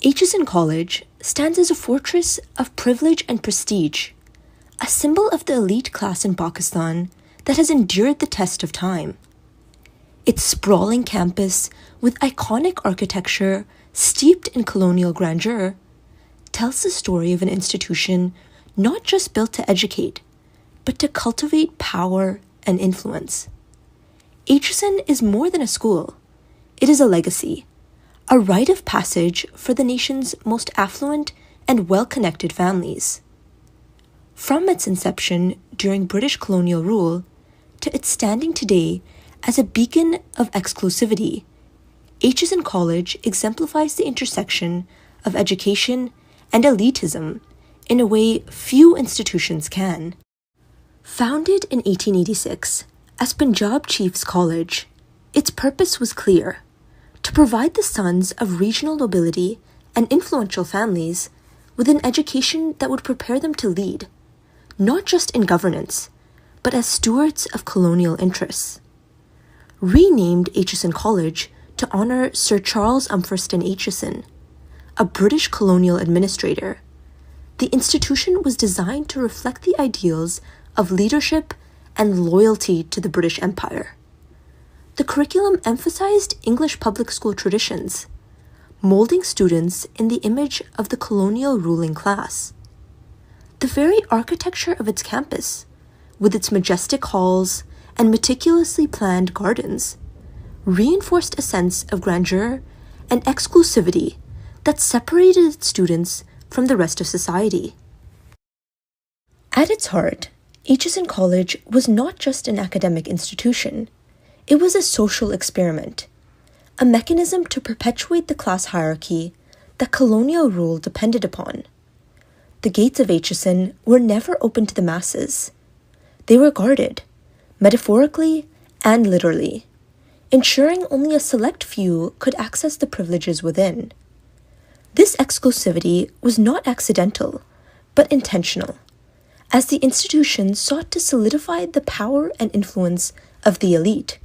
Aitchison College stands as a fortress of privilege and prestige, a symbol of the elite class in Pakistan that has endured the test of time. Its sprawling campus, with iconic architecture steeped in colonial grandeur, tells the story of an institution not just built to educate, but to cultivate power and influence. Aitchison is more than a school. It is a legacy, a rite of passage for the nation's most affluent and well-connected families. From its inception during British colonial rule to its standing today as a beacon of exclusivity, Aitchison College exemplifies the intersection of education and elitism in a way few institutions can. Founded in 1886 as Punjab Chiefs College, its purpose was clear: to provide the sons of regional nobility and influential families with an education that would prepare them to lead, not just in governance, but as stewards of colonial interests. Renamed Aitchison College to honor Sir Charles Umferston Aitchison, a British colonial administrator, the institution was designed to reflect the ideals of leadership and loyalty to the British Empire. The curriculum emphasized English public school traditions, molding students in the image of the colonial ruling class. The very architecture of its campus, with its majestic halls and meticulously planned gardens, reinforced a sense of grandeur and exclusivity that separated its students from the rest of society. At its heart, Aitchison College was not just an academic institution. It was a social experiment, a mechanism to perpetuate the class hierarchy that colonial rule depended upon. The gates of Aitchison were never open to the masses. They were guarded, metaphorically and literally, ensuring only a select few could access the privileges within. This exclusivity was not accidental, but intentional, as the institution sought to solidify the power and influence of the elite.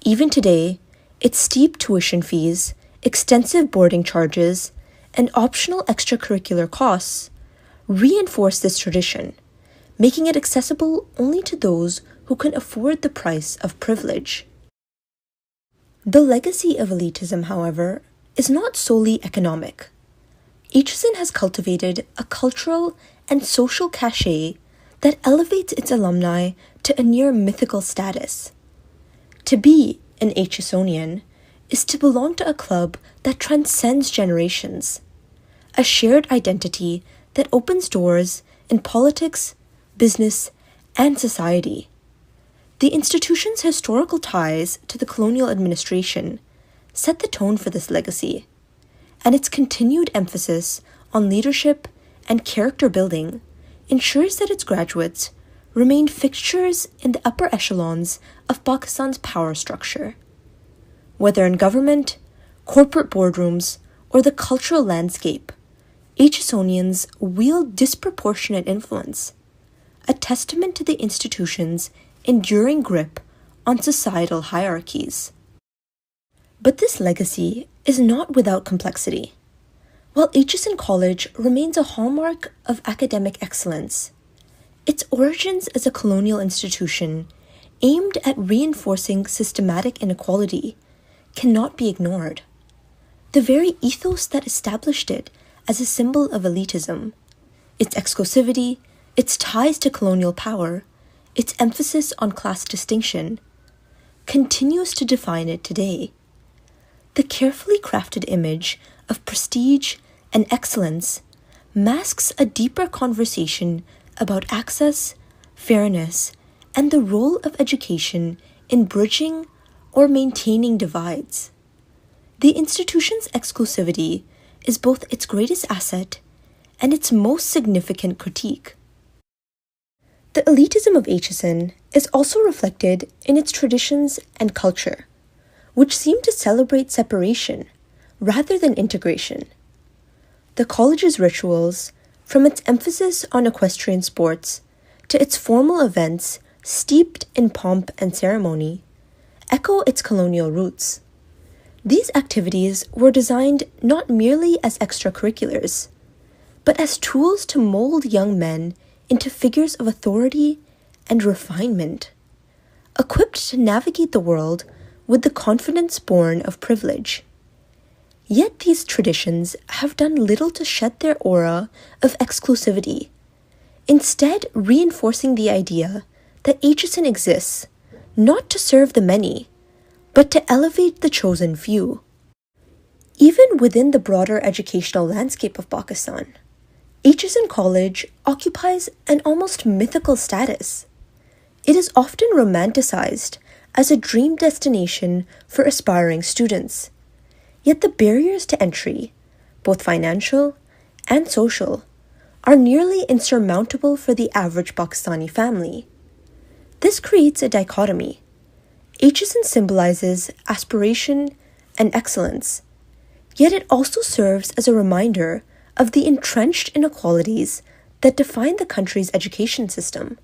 Even today, its steep tuition fees, extensive boarding charges, and optional extracurricular costs reinforce this tradition, making it accessible only to those who can afford the price of privilege. The legacy of elitism, however, is not solely economic. Aitchison has cultivated a cultural and social cachet that elevates its alumni to a near mythical status. To be an Aitchisonian is to belong to a club that transcends generations, a shared identity that opens doors in politics, business, and society. The institution's historical ties to the colonial administration set the tone for this legacy, and its continued emphasis on leadership and character building ensures that its graduates remain fixtures in the upper echelons of Pakistan's power structure. Whether in government, corporate boardrooms, or the cultural landscape, Aitchisonians wield disproportionate influence, a testament to the institution's enduring grip on societal hierarchies. But this legacy is not without complexity. While Aitchison College remains a hallmark of academic excellence, its origins as a colonial institution aimed at reinforcing systematic inequality cannot be ignored. The very ethos that established it as a symbol of elitism, its exclusivity, its ties to colonial power, its emphasis on class distinction, continues to define it today. The carefully crafted image of prestige and excellence masks a deeper conversation about access, fairness, and the role of education in bridging or maintaining divides. The institution's exclusivity is both its greatest asset and its most significant critique. The elitism of Aitchison is also reflected in its traditions and culture, which seem to celebrate separation rather than integration. The college's rituals, from its emphasis on equestrian sports to its formal events steeped in pomp and ceremony, echo its colonial roots. These activities were designed not merely as extracurriculars, but as tools to mold young men into figures of authority and refinement, equipped to navigate the world with the confidence born of privilege. Yet these traditions have done little to shed their aura of exclusivity, instead reinforcing the idea that Aitchison exists not to serve the many, but to elevate the chosen few. Even within the broader educational landscape of Pakistan, Aitchison College occupies an almost mythical status. It is often romanticized as a dream destination for aspiring students, yet the barriers to entry, both financial and social, are nearly insurmountable for the average Pakistani family. This creates a dichotomy. Aitchison symbolizes aspiration and excellence, yet it also serves as a reminder of the entrenched inequalities that define the country's education system.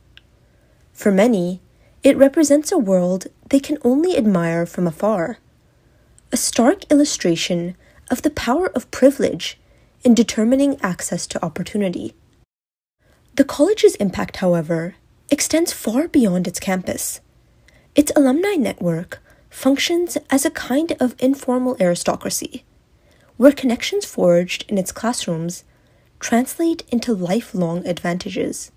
For many, it represents a world they can only admire from afar, a stark illustration of the power of privilege in determining access to opportunity. The college's impact, however, extends far beyond its campus. Its alumni network functions as a kind of informal aristocracy, where connections forged in its classrooms translate into lifelong advantages.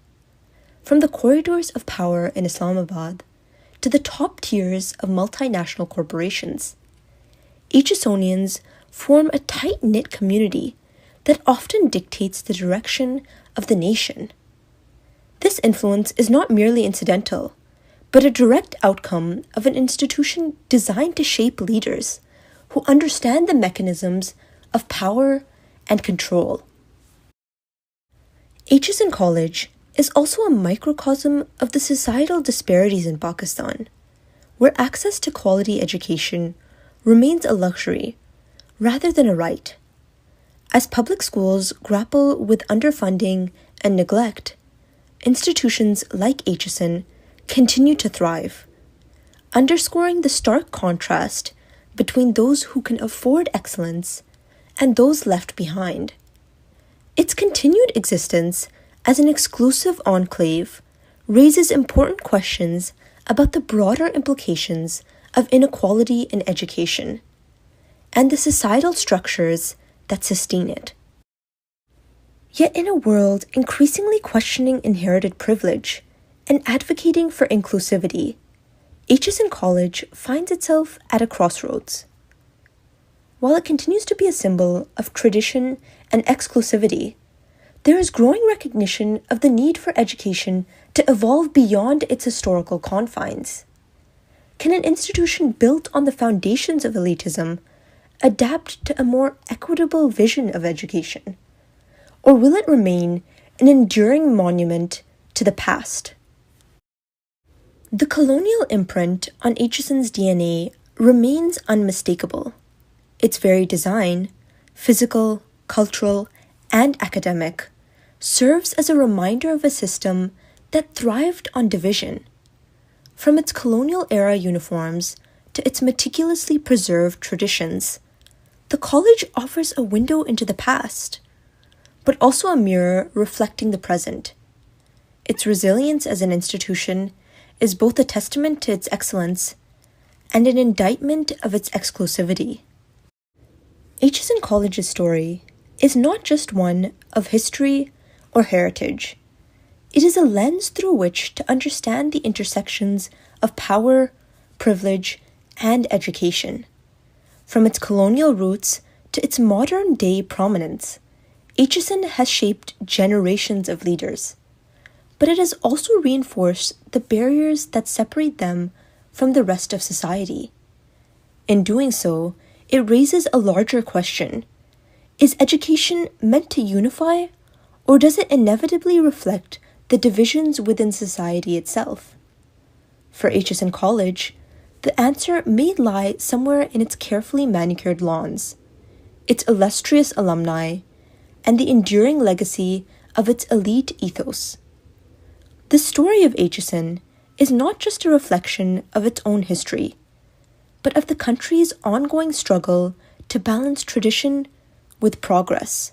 From the corridors of power in Islamabad to the top tiers of multinational corporations, Aitchisonians form a tight-knit community that often dictates the direction of the nation. This influence is not merely incidental, but a direct outcome of an institution designed to shape leaders who understand the mechanisms of power and control. Aitchison College is also a microcosm of the societal disparities in Pakistan, where access to quality education remains a luxury rather than a right. As public schools grapple with underfunding and neglect, institutions like Aitchison continue to thrive, underscoring the stark contrast between those who can afford excellence and those left behind. Its continued existence as an exclusive enclave raises important questions about the broader implications of inequality in education and the societal structures that sustain it. Yet in a world increasingly questioning inherited privilege and advocating for inclusivity, Aitchison College finds itself at a crossroads. While it continues to be a symbol of tradition and exclusivity, there is growing recognition of the need for education to evolve beyond its historical confines. Can an institution built on the foundations of elitism adapt to a more equitable vision of education? Or will it remain an enduring monument to the past? The colonial imprint on Aitchison's DNA remains unmistakable. Its very design, physical, cultural, and academic, serves as a reminder of a system that thrived on division. From its colonial-era uniforms to its meticulously preserved traditions, the college offers a window into the past, but also a mirror reflecting the present. Its resilience as an institution is both a testament to its excellence and an indictment of its exclusivity. Aitchison College's story is not just one of history or heritage. It is a lens through which to understand the intersections of power, privilege, and education. From its colonial roots to its modern-day prominence, Aitchison has shaped generations of leaders, but it has also reinforced the barriers that separate them from the rest of society. In doing so, it raises a larger question. Is education meant to unify, or does it inevitably reflect the divisions within society itself? For Aitchison College, the answer may lie somewhere in its carefully manicured lawns, its illustrious alumni, and the enduring legacy of its elite ethos. The story of Aitchison is not just a reflection of its own history, but of the country's ongoing struggle to balance tradition with progress,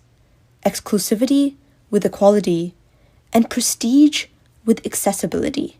exclusivity with equality, and prestige with accessibility.